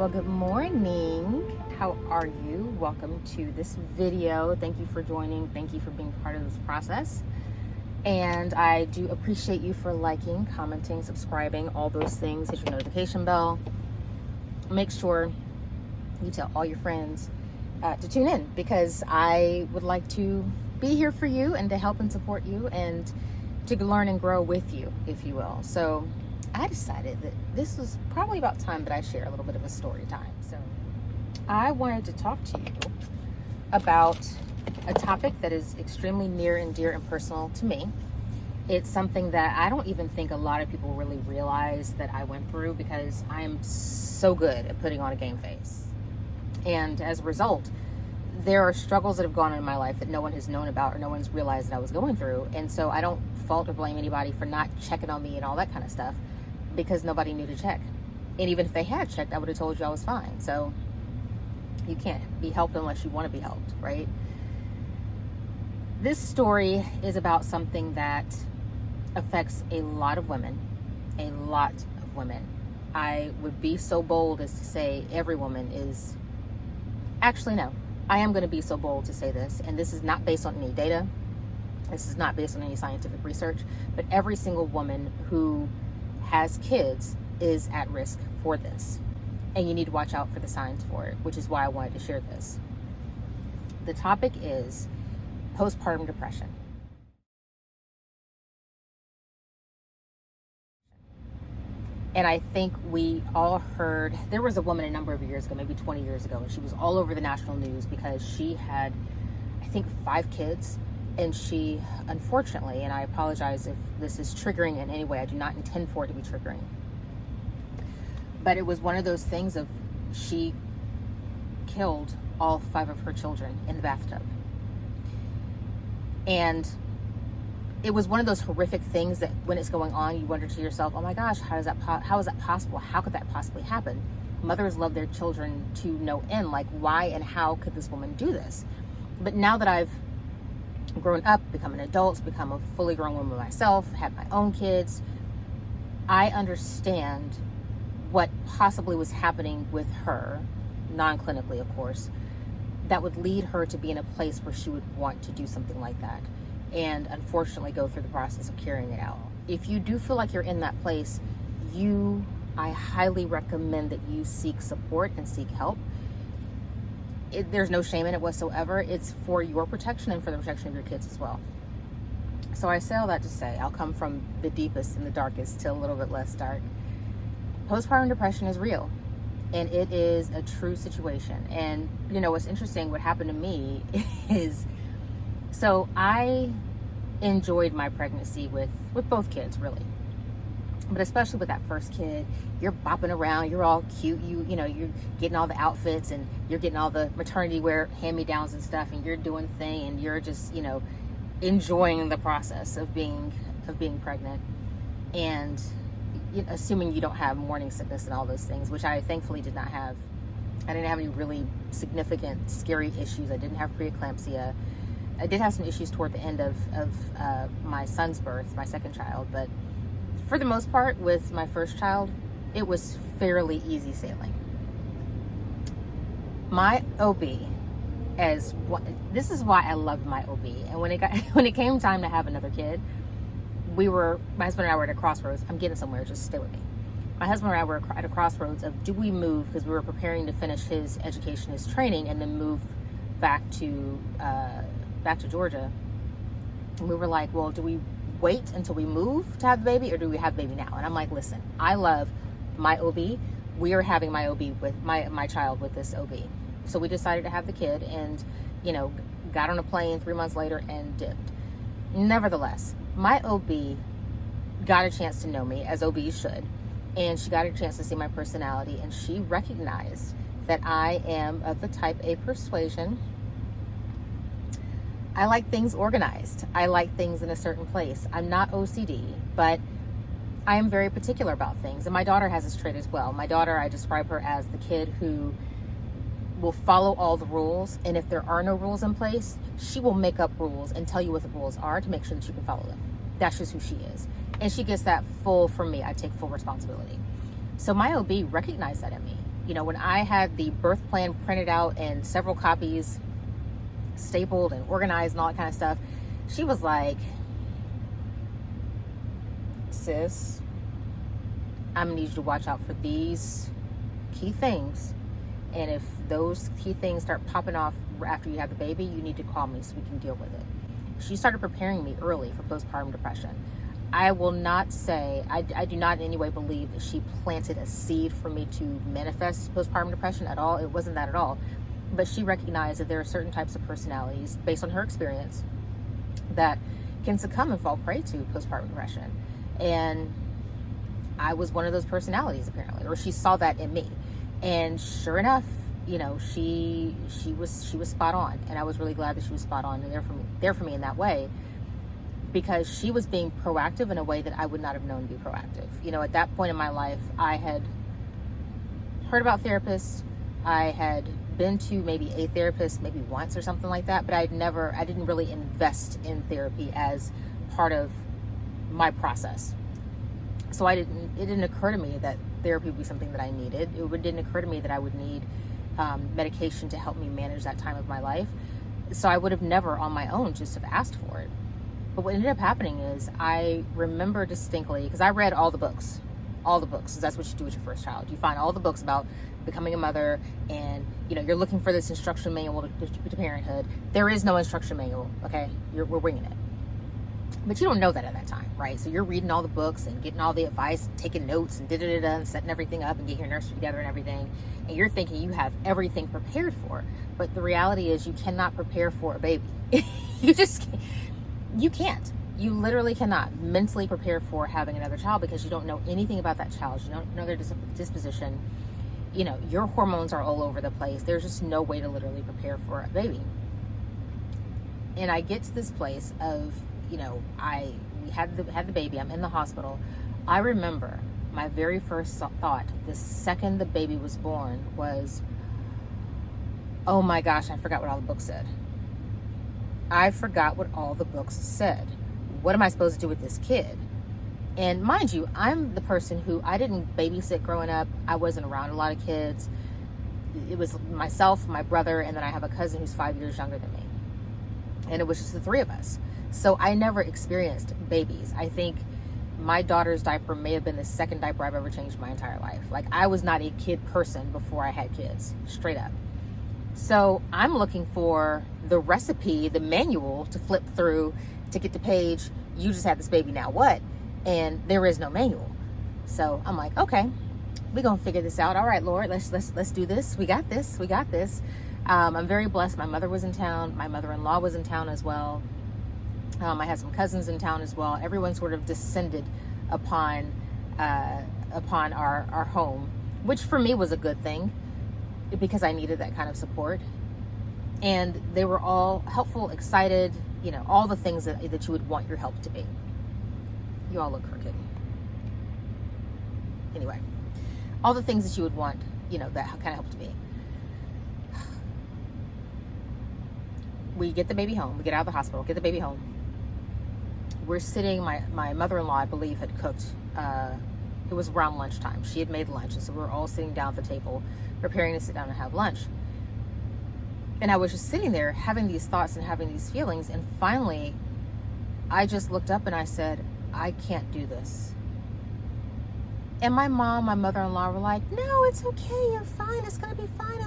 Well, good morning. How are you? Welcome to this video. Thank you for joining. Thank you for being part of this process. And I do appreciate you for liking, commenting, subscribing, all those things. Hit your notification bell. Make sure you tell all your friends to tune in, because I would like to be here for you and to help and support you and to learn and grow with you, if you will. So I decided that this was probably about time that I share a little bit of a story time. So I wanted to talk to you about a topic that is extremely near and dear and personal to me. It's something that I don't even think a lot of people really realize that I went through, because I am so good at putting on a game face. And as a result, there are struggles that have gone on in my life that no one has known about or no one's realized that I was going through. And so I don't fault or blame anybody for not checking on me and all that kind of stuff, because nobody knew to check. And even if they had checked, I would have told you I was fine. So you can't be helped unless you want to be helped, right? This story is about something that affects a lot of women, a lot of women. I would be so bold as to say every woman is, actually no, I am going to be so bold to say this, and this is not based on any data. This is not based on any scientific research, but every single woman who has kids is at risk for this. And you need to watch out for the signs for it, which is why I wanted to share this. The topic is postpartum depression. And I think we all heard, there was a woman a number of years ago, maybe 20 years ago, and she was all over the national news because she had, I think, 5 kids. And she, unfortunately, and I apologize if this is triggering in any way, I do not intend for it to be triggering, but it was one of those things of, she killed all 5 of her children in the bathtub. And it was one of those horrific things that when it's going on, you wonder to yourself, oh my gosh, how is that possible? How could that possibly happen? Mothers love their children to no end. Like, why and how could this woman do this? But now that I've grown up, become an adult, become a fully grown woman myself, have my own kids, I understand what possibly was happening with her, non-clinically of course, that would lead her to be in a place where she would want to do something like that, and unfortunately go through the process of carrying it out. If you do feel like you're in that place, I highly recommend that you seek support and seek help. There's no shame in it whatsoever. It's for your protection and for the protection of your kids as well. So I say all that to say, I'll come from the deepest and the darkest to a little bit less dark. Postpartum depression is real, and it is a true situation. And you know what's interesting, what happened to me is, so I enjoyed my pregnancy with both kids, really. But especially with that first kid, you're bopping around, you're all cute, you know, you're getting all the outfits and you're getting all the maternity wear hand-me-downs and stuff, and you're doing the thing, and you're just, you know, enjoying the process of being pregnant, and assuming you don't have morning sickness and all those things, which I thankfully did not have. I didn't have any really significant, scary issues. I didn't have preeclampsia. I did have some issues toward the end of my son's birth, my second child, but for the most part, with my first child, it was fairly easy sailing. My OB, this is why I loved my OB. And when it came time to have another kid, my husband and I were at a crossroads. I'm getting somewhere, just stay with me. My husband and I were at a crossroads of, do we move, because we were preparing to finish his education, his training, and then move back to Georgia. And we were like, well, do we wait until we move to have the baby, or do we have the baby now? And I'm like, listen, I love my OB. We are having my OB with my child with this OB. So we decided to have the kid, and, you know, got on a plane 3 months later and dipped. Nevertheless, my OB got a chance to know me, as OBs should, and she got a chance to see my personality, and she recognized that I am of the type A persuasion. I like things organized. I like things in a certain place. I'm not OCD, but I am very particular about things. And my daughter has this trait as well. My daughter, I describe her as the kid who will follow all the rules, and if there are no rules in place, she will make up rules and tell you what the rules are to make sure that you can follow them. That's just who she is. And she gets that full from me. I take full responsibility. So my OB recognized that in me. When I had the birth plan printed out and several copies stapled and organized and all that kind of stuff, she was like, sis, I'm gonna need you to watch out for these key things. And if those key things start popping off after you have the baby, you need to call me so we can deal with it. She started preparing me early for postpartum depression. I will not say, I do not in any way believe that she planted a seed for me to manifest postpartum depression at all. It wasn't that at all. But she recognized that there are certain types of personalities, based on her experience, that can succumb and fall prey to postpartum depression. And I was one of those personalities, apparently, or she saw that in me. And sure enough, she was spot on. And I was really glad that she was spot on and there for me in that way, because she was being proactive in a way that I would not have known to be proactive. At that point in my life, I had heard about therapists. I had been to maybe a therapist maybe once or something like that, but I didn't really invest in therapy as part of my process. So it didn't occur to me that therapy would be something that I needed. It didn't occur to me that I would need medication to help me manage that time of my life. So I would have never on my own just have asked for it. But what ended up happening is, I remember distinctly, because I read all the books, because that's what you do with your first child. You find all the books about becoming a mother, and you're looking for this instruction manual to parenthood. There is no instruction manual, okay? We're winging it. But you don't know that at that time, right? So you're reading all the books and getting all the advice, and taking notes and and setting everything up and getting your nursery together and everything. And you're thinking you have everything prepared for. But the reality is, you cannot prepare for a baby. You can't. You literally cannot mentally prepare for having another child, because you don't know anything about that child. You don't know their disposition. Your hormones are all over the place. There's just no way to literally prepare for a baby. And I get to this place of, we had the baby. I'm in the hospital. I remember my very first thought, the second the baby was born, was, oh my gosh, I forgot what all the books said. I forgot what all the books said. What am I supposed to do with this kid? And mind you, I'm the person who, I didn't babysit growing up. I wasn't around a lot of kids. It was myself, my brother, and then I have a cousin who's 5 years younger than me. And it was just the three of us. So I never experienced babies. I think my daughter's diaper may have been the second diaper I've ever changed in my entire life. Like, I was not a kid person before I had kids, straight up. So I'm looking for the recipe, the manual to flip through to get to page, you just had this baby, now what? And there is no manual. So I'm like, okay, we're gonna figure this out. All right, Lord, let's do this. We got this. I'm very blessed. My mother was in town. My mother-in-law was in town as well. I had some cousins in town as well. Everyone sort of descended upon our home, which for me was a good thing, because I needed that kind of support. And they were all helpful, excited, all the things that you would want your help to be. You all look crooked. Anyway, all the things that you would want, that kind of help to be. We get the baby home. We get out of the hospital, get the baby home. We're sitting, my mother-in-law, I believe, had cooked. It was around lunchtime. She had made lunch. And so we were all sitting down at the table, preparing to sit down and have lunch. And I was just sitting there having these thoughts and having these feelings. And finally, I just looked up and I said, I can't do this. And my mom, my mother-in-law were like, no, it's okay. You're fine. It's going to be fine.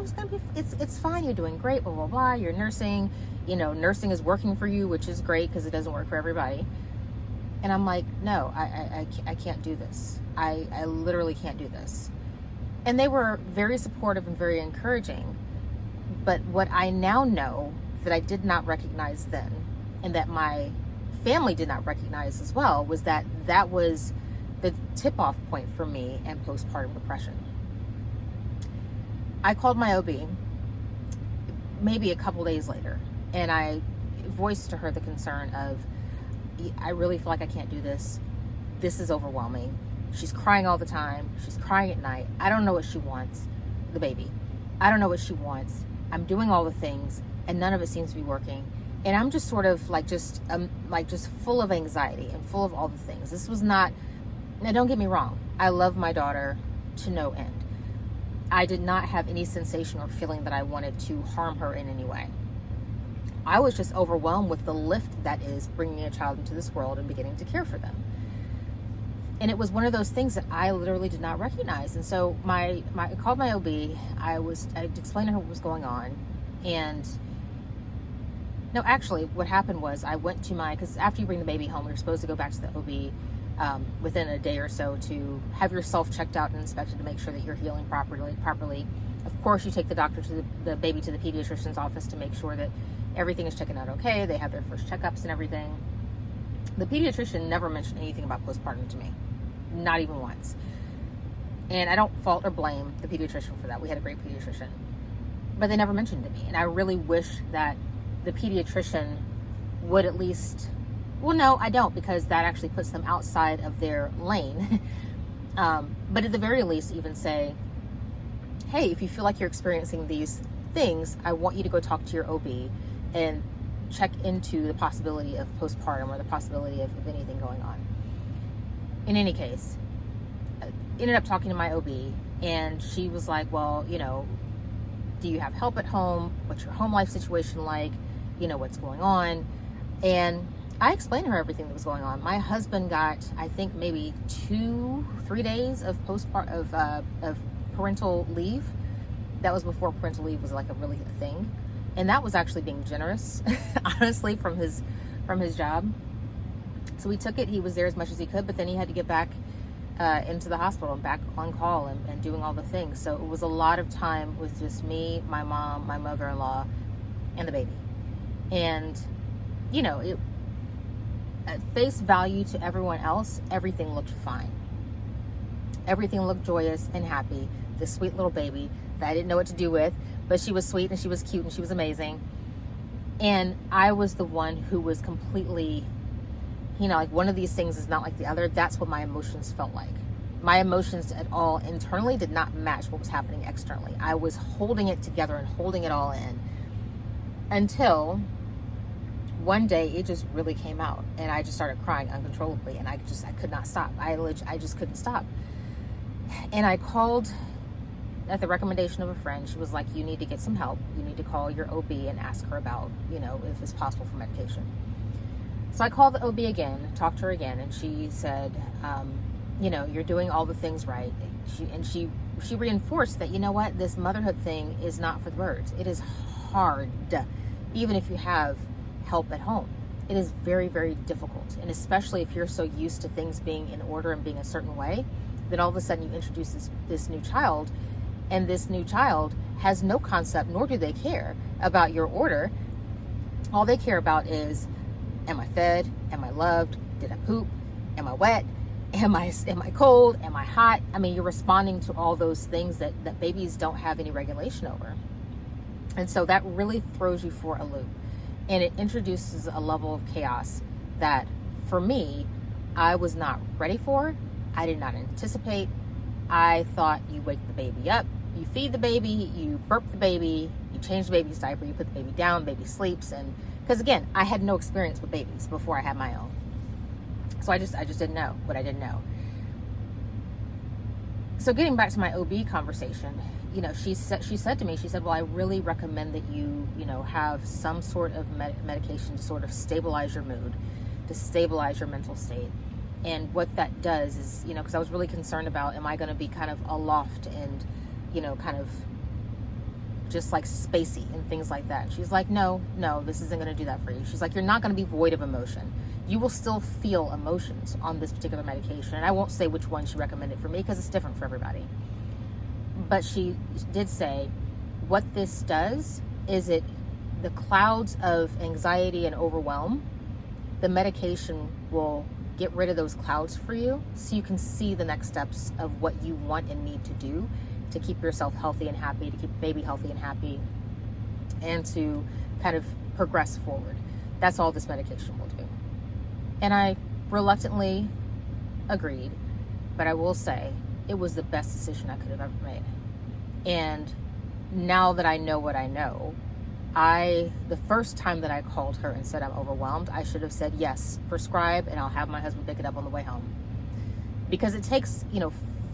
It's fine. You're doing great, blah, blah, blah. You're nursing, nursing is working for you, which is great because it doesn't work for everybody. And I'm like, no, I can't do this. I literally can't do this. And they were very supportive and very encouraging. But what I now know that I did not recognize then, and that my family did not recognize as well, was that was the tip-off point for me and postpartum depression. I called my OB maybe a couple days later, and I voiced to her the concern of, I really feel like I can't do this. This is overwhelming. She's crying all the time. She's crying at night. I don't know what she wants, the baby. I don't know what she wants. I'm doing all the things, and none of it seems to be working. And I'm just sort of just full of anxiety and full of all the things. This was not, now don't get me wrong, I love my daughter to no end. I did not have any sensation or feeling that I wanted to harm her in any way. I was just overwhelmed with the lift that is bringing a child into this world and beginning to care for them. And it was one of those things that I literally did not recognize. And so I called my OB. I explained to her what was going on. And no, actually what happened was I went to because after you bring the baby home, you're supposed to go back to the OB within a day or so to have yourself checked out and inspected to make sure that you're healing properly. Of course, you take the doctor to the baby to the pediatrician's office to make sure that everything is checking out okay. They have their first checkups and everything. The pediatrician never mentioned anything about postpartum to me. Not even once. And I don't fault or blame the pediatrician for that. We had a great pediatrician. But they never mentioned it to me. And I really wish that the pediatrician would at least, well, no, I don't, because that actually puts them outside of their lane. But at the very least, even say, hey, if you feel like you're experiencing these things, I want you to go talk to your OB and check into the possibility of postpartum or the possibility of anything going on. In any case, I ended up talking to my OB, and she was like, well, do you have help at home? What's your home life situation like? What's going on? And I explained to her everything that was going on. My husband got, I think, maybe 2-3 days of of parental leave. That was before parental leave was like a thing. And that was actually being generous, honestly, from his job. So we took it. He was there as much as he could, but then he had to get back into the hospital and back on call and doing all the things. So it was a lot of time with just me, my mom, my mother-in-law, and the baby. And, it, at face value to everyone else, everything looked fine. Everything looked joyous and happy. This sweet little baby that I didn't know what to do with, but she was sweet and she was cute and she was amazing. And I was the one who was completely, like one of these things is not like the other. That's what my emotions felt like. My emotions at all internally did not match what was happening externally. I was holding it together and holding it all in until one day it just really came out, and I just started crying uncontrollably, and I could not stop. I just couldn't stop. And I called at the recommendation of a friend. She was like, you need to get some help. You need to call your OB and ask her about, if it's possible for medication. So I called the OB again, talked to her again, and she said, you're doing all the things right. She reinforced that, this motherhood thing is not for the birds. It is hard, even if you have help at home. It is very, very difficult. And especially if you're so used to things being in order and being a certain way, then all of a sudden you introduce this new child, and this new child has no concept, nor do they care about your order. All they care about is, am I fed? Am I loved? Did I poop? Am I wet? Am I cold? Am I hot? I mean, you're responding to all those things that babies don't have any regulation over. And so that really throws you for a loop. And it introduces a level of chaos that, for me, I was not ready for. I did not anticipate. I thought you wake the baby up, you feed the baby, you burp the baby, you change the baby's diaper, you put the baby down, baby sleeps. And because again, I had no experience with babies before I had my own. So I just didn't know what I didn't know. So getting back to my OB conversation, she said to me, well, I really recommend that you, have some sort of medication to sort of stabilize your mood, to stabilize your mental state. And what that does is, because I was really concerned about, am I going to be kind of aloft and, kind of just like spacey and things like that. She's like, no, this isn't going to do that for you. She's like, you're not going to be void of emotion. You will still feel emotions on this particular medication. And I won't say which one she recommended for me because it's different for everybody. But she did say, what this does is the clouds of anxiety and overwhelm, the medication will get rid of those clouds for you so you can see the next steps of what you want and need to do to keep yourself healthy and happy, to keep the baby healthy and happy, and to kind of progress forward. That's all this medication will do. And I reluctantly agreed, but I will say it was the best decision I could have ever made. And now that I know what I know, the first time that I called her and said I'm overwhelmed, I should have said, yes, prescribe, and I'll have my husband pick it up on the way home. Because it takes,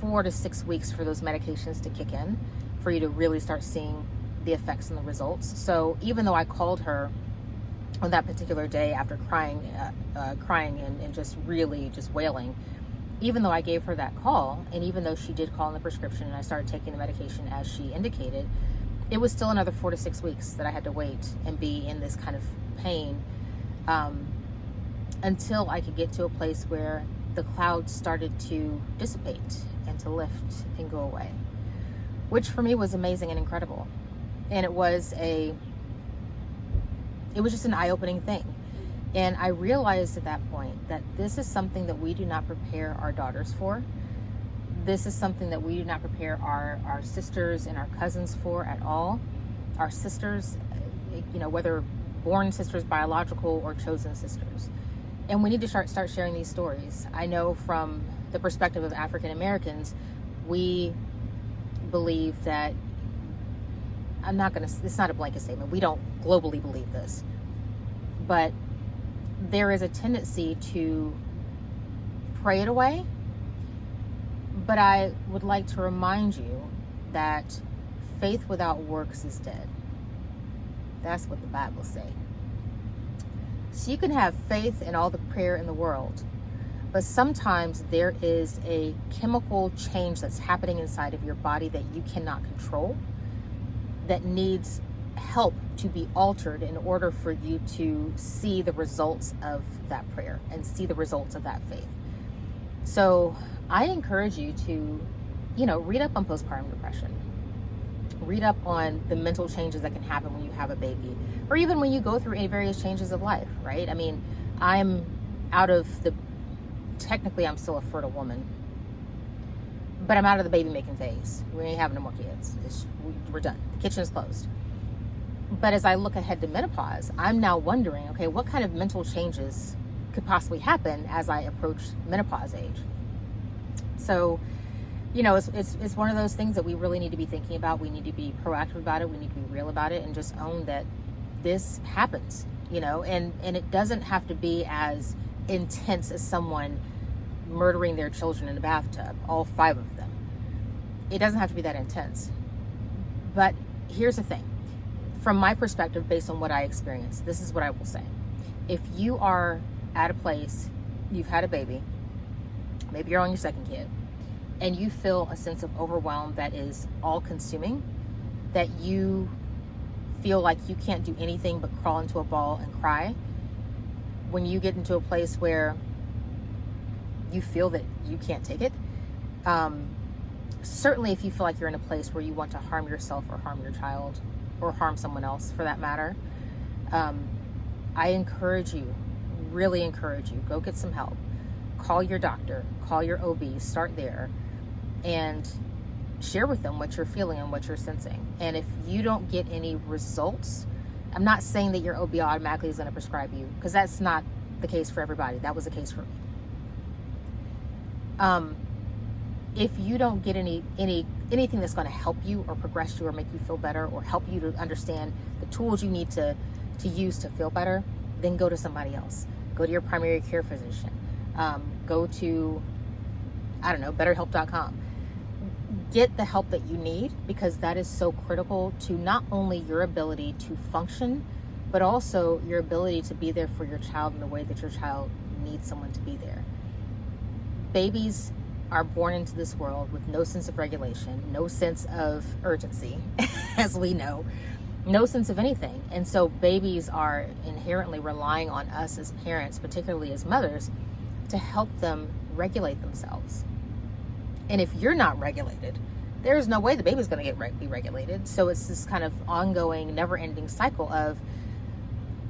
4 to 6 weeks for those medications to kick in. for you to really start seeing the effects and the results. So even though I called her on that particular day after crying and just really just wailing, even though I gave her that call, and even though she did call in the prescription and I started taking the medication as she indicated, it was still another 4 to 6 weeks that I had to wait and be in this kind of pain until I could get to a place where the clouds started to dissipate and to lift and go away, which for me was amazing and incredible. And it was just an eye-opening thing. And I realized at that point that this is something that we do not prepare our daughters for. This is something that we do not prepare our sisters and our cousins for at all. Our sisters, whether born sisters, biological, or chosen sisters. And we need to start sharing these stories. I know from the perspective of African Americans, we believe that, it's not a blanket statement. We don't globally believe this. But there is a tendency to pray it away. But I would like to remind you that faith without works is dead. That's what the Bible says. So you can have faith and all the prayer in the world, but sometimes there is a chemical change that's happening inside of your body that you cannot control, that needs help to be altered in order for you to see the results of that prayer and see the results of that faith. So I encourage you to, read up on postpartum depression. Read up on the mental changes that can happen when you have a baby, or even when you go through any various changes of life, right? I mean, technically I'm still a fertile woman, but I'm out of the baby making phase. We ain't having no more kids. We're done. The kitchen is closed. But as I look ahead to menopause, I'm now wondering, okay, what kind of mental changes could possibly happen as I approach menopause age? So, it's one of those things that we really need to be thinking about. We need to be proactive about it. We need to be real about it and just own that this happens, and it doesn't have to be as intense as someone murdering their children in a bathtub, all 5 of them. It doesn't have to be that intense. But here's the thing. From my perspective, based on what I experienced, this is what I will say. If you are at a place, you've had a baby, maybe you're on your second kid, and you feel a sense of overwhelm that is all-consuming, that you feel like you can't do anything but crawl into a ball and cry, when you get into a place where you feel that you can't take it, certainly if you feel like you're in a place where you want to harm yourself or harm your child or harm someone else for that matter, I encourage you, really encourage you, go get some help. Call your doctor, call your OB, start there, and share with them what you're feeling and what you're sensing. And if you don't get any results, I'm not saying that your OB automatically is going to prescribe you, because that's not the case for everybody. That was the case for me. If you don't get anything that's going to help you or progress you or make you feel better or help you to understand the tools you need to use to feel better, then go to somebody else. Go to your primary care physician. Go to, betterhelp.com. Get the help that you need, because that is so critical to not only your ability to function, but also your ability to be there for your child in the way that your child needs someone to be there. Babies are born into this world with no sense of regulation, no sense of urgency, as we know, no sense of anything. And so babies are inherently relying on us as parents, particularly as mothers, to help them regulate themselves. And if you're not regulated, there's no way the baby's going to be regulated. So it's this kind of ongoing, never-ending cycle of,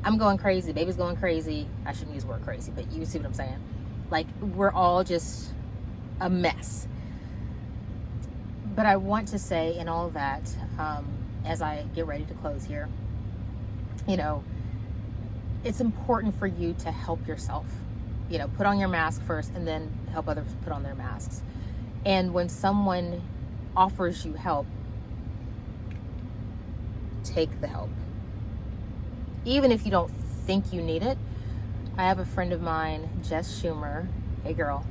I'm going crazy, baby's going crazy. I shouldn't use the word crazy, but you see what I'm saying. Like, we're all just a mess. But I want to say in all of that, as I get ready to close here, it's important for you to help yourself. Put on your mask first and then help others put on their masks. And when someone offers you help, take the help. Even if you don't think you need it. I have a friend of mine, Jess Schumer. Hey girl.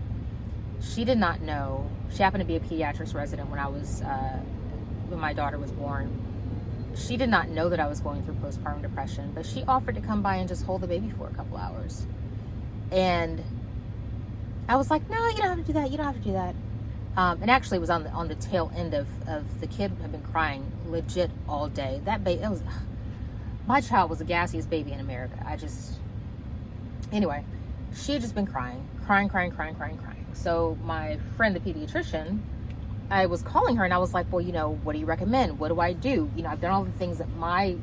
She did not know. She happened to be a pediatrics resident when I was when my daughter was born, she did not know that I was going through postpartum depression, but she offered to come by and just hold the baby for a couple hours. And I was like, no, you don't have to do that. You don't have to do that. And actually it was on the tail end of the kid had been crying legit all day. My child was the gassiest baby in America. Anyway, she had just been crying. So my friend, the pediatrician, I was calling her and I was like, well, what do you recommend? What do I do? I've done all the things that my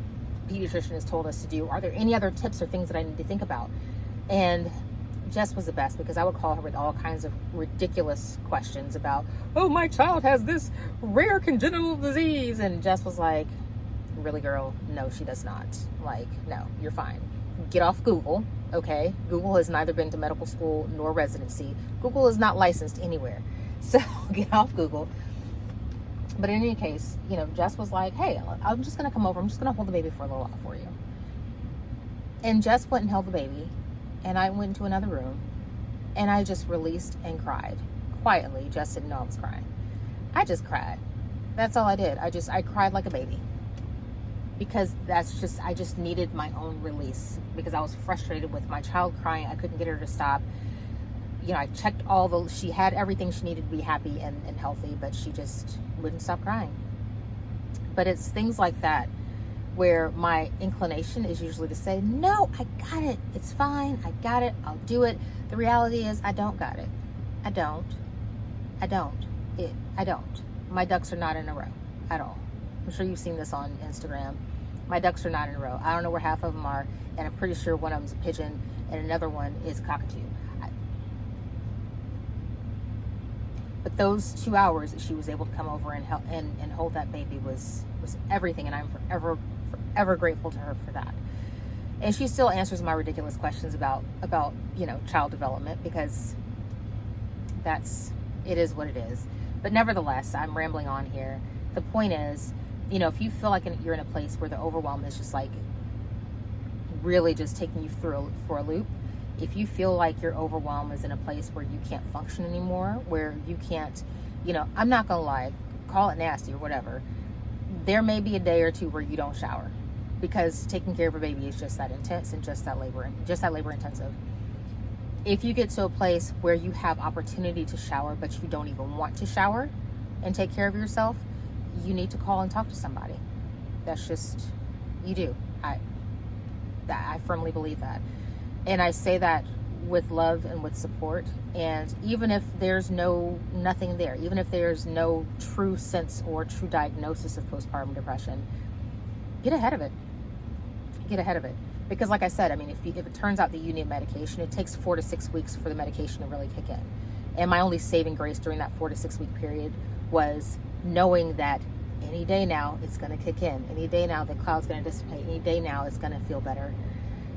pediatrician has told us to do. Are there any other tips or things that I need to think about? And Jess was the best, because I would call her with all kinds of ridiculous questions about, oh, my child has this rare congenital disease. And Jess was like, really, girl? No, she does not. Like, no, you're fine. Get off Google, okay? Google has neither been to medical school nor residency. Google is not licensed anywhere. So get off Google. But in any case, Jess was like, hey, I'm just going to come over. I'm just going to hold the baby for a little while for you. And Jess went and held the baby. And I went into another room. And I just released and cried. Quietly. Jess didn't know I was crying. I just cried. That's all I did. I cried like a baby. Because I just needed my own release. Because I was frustrated with my child crying. I couldn't get her to stop. I checked she had everything she needed to be happy and healthy, but she just wouldn't stop crying. But it's things like that where my inclination is usually to say, no, I got it. It's fine. I got it. I'll do it. The reality is I don't got it. I don't. My ducks are not in a row at all. I'm sure you've seen this on Instagram. My ducks are not in a row. I don't know where half of them are, and I'm pretty sure one of them's a pigeon and another one is a cockatoo. But those 2 hours that she was able to come over and help and hold that baby was everything, and I'm forever grateful to her for that. And she still answers my ridiculous questions about child development, because it is what it is. But nevertheless, I'm rambling on here. The point is, if you feel like you're in a place where the overwhelm is just like really just taking you for a loop, if you feel like your overwhelm is in a place where you can't function anymore, where you can't, I'm not gonna lie, call it nasty or whatever, there may be a day or two where you don't shower, because taking care of a baby is just that intense and just that labor intensive. If you get to a place where you have opportunity to shower, but you don't even want to shower and take care of yourself, you need to call and talk to somebody. That's just, you do. I firmly believe that. And I say that with love and with support. And even if there's nothing there, even if there's no true sense or true diagnosis of postpartum depression, get ahead of it. Because like I said, if it turns out that you need medication, it takes 4 to 6 weeks for the medication to really kick in. And my only saving grace during that 4 to 6 week period was knowing that any day now it's going to kick in. Any day now the cloud's going to dissipate. Any day now it's going to feel better.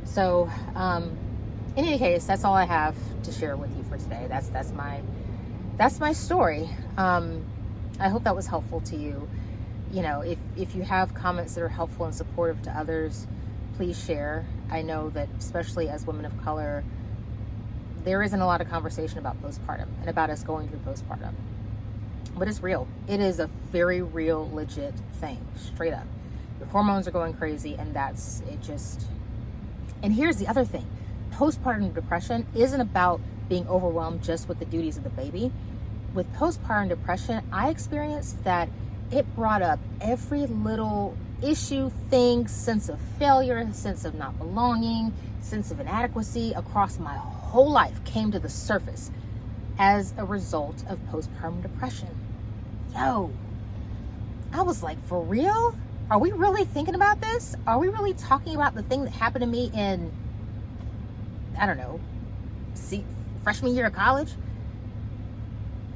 So, in any case, that's all I have to share with you for today. That's my story. I hope that was helpful to you. If you have comments that are helpful and supportive to others, please share. I know that especially as women of color, there isn't a lot of conversation about postpartum and about us going through postpartum. But it's real. It is a very real, legit thing, straight up. Your hormones are going crazy, and and here's the other thing. Postpartum depression isn't about being overwhelmed just with the duties of the baby. With postpartum depression, I experienced that it brought up every little issue, thing, sense of failure, sense of not belonging, sense of inadequacy across my whole life came to the surface as a result of postpartum depression. Yo, I was like, for real? Are we really thinking about this? Are we really talking about the thing that happened to me in, I don't know, freshman year of college?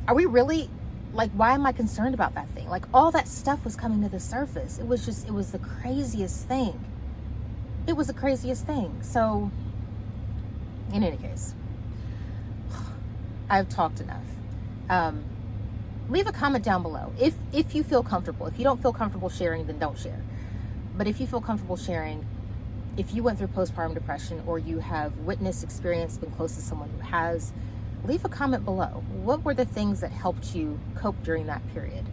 Are we really, why am I concerned about that thing? All that stuff was coming to the surface. It was the craziest thing. It was the craziest thing. So, in any case, I've talked enough. Leave a comment down below if you feel comfortable. If you don't feel comfortable sharing, then don't share. But if you feel comfortable sharing, if you went through postpartum depression or you have witnessed, experienced, been close to someone who has, leave a comment below. What were the things that helped you cope during that period?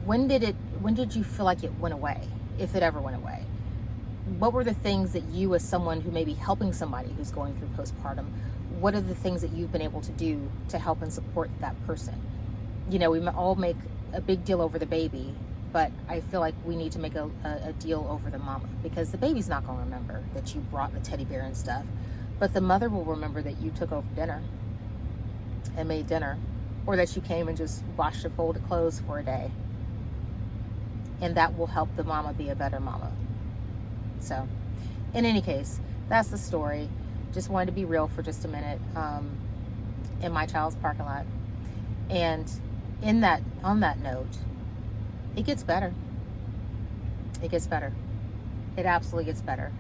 When did when did you feel like it went away, if it ever went away? What were the things that you, as someone who may be helping somebody who's going through postpartum, what are the things that you've been able to do to help and support that person? You know, we all make a big deal over the baby, but I feel like we need to make a deal over the mama, because the baby's not going to remember that you brought the teddy bear and stuff, but the mother will remember that you took over dinner and made dinner, or that you came and just washed and folded clothes for a day. And that will help the mama be a better mama. So, in any case, that's the story. Just wanted to be real for just a minute in my child's parking lot. And on that note, it gets better. It gets better. It absolutely gets better.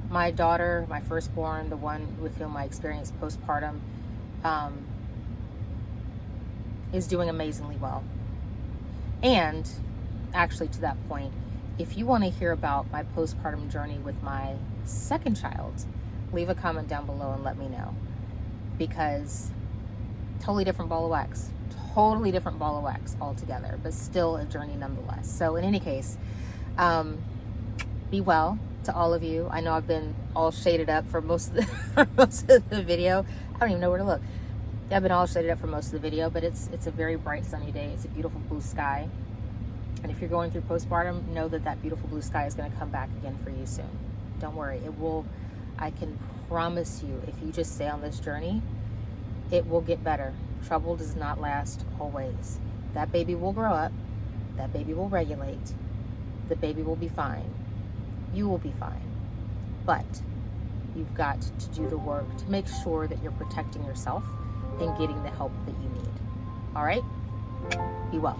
My daughter, my firstborn, the one with whom I experienced postpartum, is doing amazingly well. And actually, to that point, if you want to hear about my postpartum journey with my second child, leave a comment down below and let me know, because totally different ball of wax altogether, but still a journey nonetheless. So in any case, be well to all of you. I know I've been all shaded up for most of the video. I don't even know where to look. I've been all shaded up for most of the video, but it's a very bright sunny day. It's a beautiful blue sky. And if you're going through postpartum, know that that beautiful blue sky is going to come back again for you soon. Don't worry, it will. I can promise you, if you just stay on this journey, it will get better. Trouble does not last always. That baby will grow up. That baby will regulate. The baby will be fine. You will be fine. But you've got to do the work to make sure that you're protecting yourself and getting the help that you need. All right? Be well.